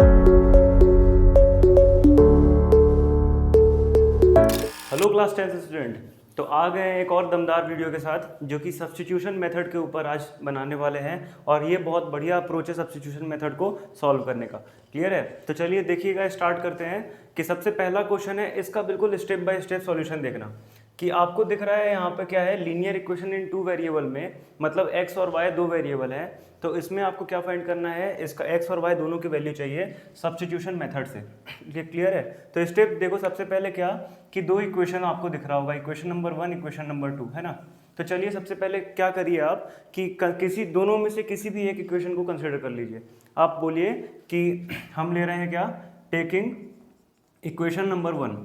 Hello class 10 student, तो आ गए हैं एक और दमदार वीडियो के साथ जो कि सब्स्टिट्यूशन मेथड के ऊपर आज बनाने वाले हैं। और ये बहुत बढ़िया अप्रोच है सब्स्टिट्यूशन मेथड को सॉल्व करने का। क्लियर है? तो चलिए देखिएगा, स्टार्ट करते हैं कि सबसे पहला क्वेश्चन है, इसका बिल्कुल स्टेप बाय स्टेप सॉल्यूशन देखना कि आपको दिख रहा है यहाँ पे क्या है, linear equation in two variable में, मतलब एक्स और वाई दो वेरिएबल है। तो इसमें आपको क्या फाइंड करना है, इसका एक्स और वाई दोनों की वैल्यू चाहिए सब्स्टिट्यूशन मेथड से। ये क्लियर है? तो स्टेप देखो, सबसे पहले क्या कि दो इक्वेशन आपको दिख रहा होगा, इक्वेशन नंबर 1, इक्वेशन नंबर 2, है ना। तो चलिए सबसे पहले क्या करिए आप कि किसी दोनों में से किसी भी एक इक्वेशन को कंसिडर कर लीजिए। आप बोलिए कि हम ले रहे हैं क्या, टेकिंग इक्वेशन नंबर 1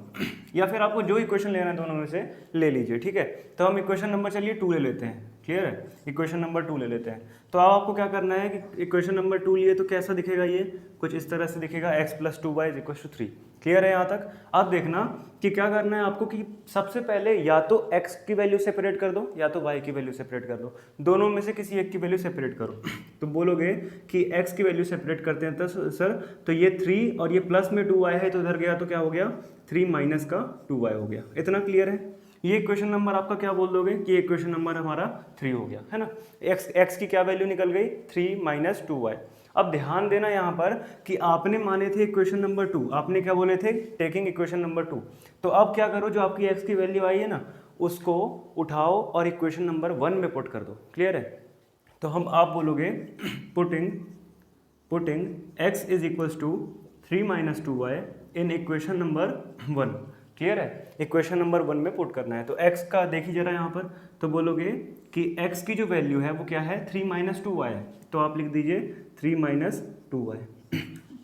या फिर आपको जो इक्वेशन लेना है दोनों में से ले लीजिए। ठीक है, तो हम इक्वेशन नंबर चलिए 2 ले लेते हैं। क्लियर है? इक्वेशन नंबर 2 ले लेते हैं। तो अब आपको क्या करना है कि इक्वेशन नंबर 2 लिए तो कैसा दिखेगा, ये कुछ इस तरह से दिखेगा, x + 2y = 3। क्लियर है यहाँ तक? अब देखना कि क्या करना है आपको कि सबसे पहले या तो x की वैल्यू सेपरेट कर दो या तो y की वैल्यू सेपरेट कर दो, दोनों में से किसी एक की वैल्यू सेपरेट करो। तो बोलोगे कि x की वैल्यू सेपरेट करते हैं तो सर, तो ये 3 और ये प्लस में 2y है, तो उधर गया तो क्या हो गया, 3 - का 2y हो गया। इतना क्लियर है? ये इक्वेशन नंबर आपका क्या बोल दोगे कि इक्वेशन नंबर हमारा 3 हो गया, है ना। x की क्या वैल्यू निकल गई, 3 - 2y। अब ध्यान देना यहाँ पर कि आपने माने थे इक्वेशन नंबर 2, आपने क्या बोले थे, टेकिंग इक्वेशन नंबर 2। तो अब क्या करो, जो आपकी x की वैल्यू आई है ना, उसको उठाओ और इक्वेशन नंबर 1 में पुट कर दो। क्लियर है? तो आप बोलोगे putting x = 3 - 2y in equation number 1। Clear है? इक्वेशन नंबर 1 में पुट करना है। तो x का देखिए जरा यहाँ पर, तो बोलोगे कि x की जो वैल्यू है वो क्या है, 3 - 2y है। तो आप लिख दीजिए 3 - 2y।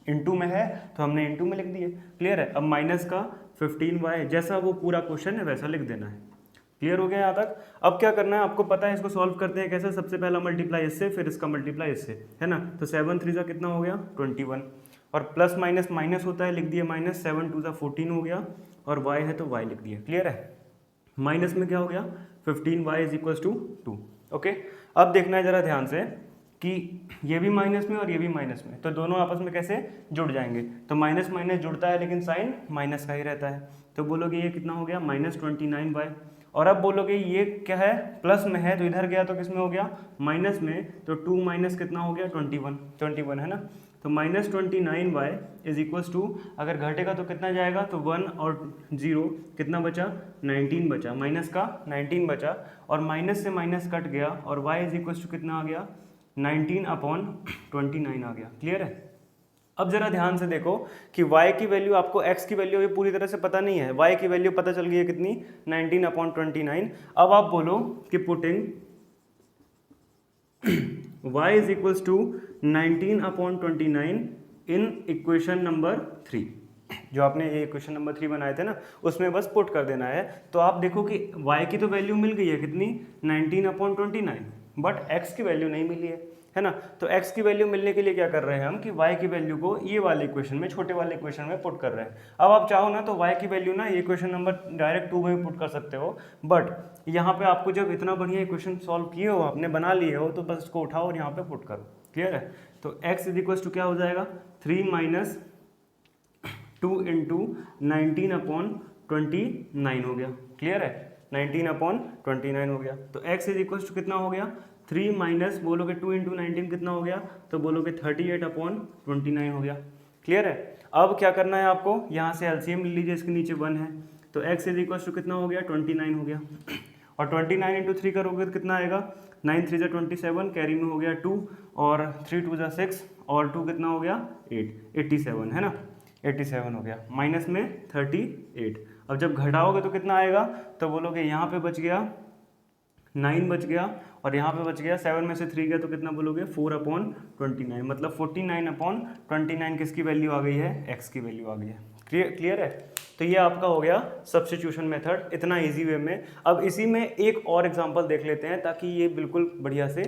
इनटू में है तो हमने इनटू में लिख दिए। क्लियर है? अब माइनस का 15y, जैसा वो पूरा क्वेश्चन है वैसा लिख देना है। क्लियर हो गया यहाँ तक? अब क्या करना है आपको पता है, इसको सॉल्व करते हैं कैसे, सबसे पहला मल्टीप्लाई इससे, फिर इसका मल्टीप्लाई इससे, है ना। तो 7 3 जा कितना हो गया, 21, और प्लस माइनस माइनस होता है, लिख दिया माइनस, 7 2 जा 14 हो गया, और y है तो y लिख दिया। क्लियर है? माइनस में क्या हो गया, 15y = 2। ओके, अब देखना है जरा ध्यान से कि ये भी माइनस में और ये भी माइनस में, तो दोनों आपस में कैसे जुड़ जाएंगे। तो माइनस माइनस जुड़ता है लेकिन साइन माइनस का ही रहता है। तो बोलोगे ये कितना हो गया, -29y। और अब बोलोगे ये क्या है, प्लस में है तो इधर गया तो किस में हो गया, माइनस में, तो 2 - कितना हो गया, 21 है ना। तो -29y = अगर घटेगा तो कितना जाएगा, तो 1 और 0 कितना बचा, 19 बचा, माइनस का 19 बचा, और माइनस से माइनस कट गया, और y = कितना आ गया, 19/29 आ गया। क्लियर है? अब जरा ध्यान से देखो कि y की वैल्यू आपको x की वैल्यू अभी पूरी तरह से पता नहीं है, y की वैल्यू पता चल गई है कितनी, 19/29। अब आप बोलो कि putting y = 19/29 in equation number 3। जो आपने ये इक्वेशन नंबर 3 बनाए थे ना, उसमें बस पुट कर देना है। तो आप देखो कि y की तो वैल्यू मिल गई है कितनी, 19/29, बट x की वैल्यू नहीं मिली है ना। तो x की वैल्यू मिलने के लिए क्या कर रहे हैं हम कि y की वैल्यू को ये वाले इक्वेशन में, छोटे वाले इक्वेशन में पुट कर रहे हैं। अब आप चाहो ना तो y की वैल्यू ना ये इक्वेशन नंबर डायरेक्ट 2 में पुट कर सकते हो, बट यहाँ पे आपको जब इतना बढ़िया इक्वेशन सॉल्व किए हो, आपने बना लिए हो, तो बस इसको उठाओ और यहाँ पे पुट करो। क्लियर है? तो x = क्या हो जाएगा, 3 - 2 × 19/29 हो गया। क्लियर है? 19/29 हो गया। तो x = कितना हो गया, 3 - बोलोगे 2 × 19 कितना हो गया, तो बोलोगे 38/29 हो गया। क्लियर है? अब क्या करना है आपको, यहाँ से एलसीएम ले लीजिए, इसके नीचे 1 है, तो x = कितना हो गया, 29 हो गया, और 29 × 3 करोगे तो कितना आएगा, 9 3 = 27, कैरी में हो गया 2, और 3 2 = 6, और 2 कितना हो गया, 8 87 है ना, 87 हो गया, माइनस में 38। अब जब घटाओगे तो कितना आएगा, तो बोलोगे यहाँ पे बच गया 9 बच गया, और यहाँ पे बच गया 7 में से 3 गया तो कितना बोलोगे, 4/29, मतलब 49/29 किसकी वैल्यू आ गई है, x की वैल्यू आ गई है। क्लियर है? तो ये आपका हो गया सब्स्टिट्यूशन मेथड, इतना इजी वे में। अब इसी में एक और एग्जांपल देख लेते हैं ताकि ये बिल्कुल बढ़िया से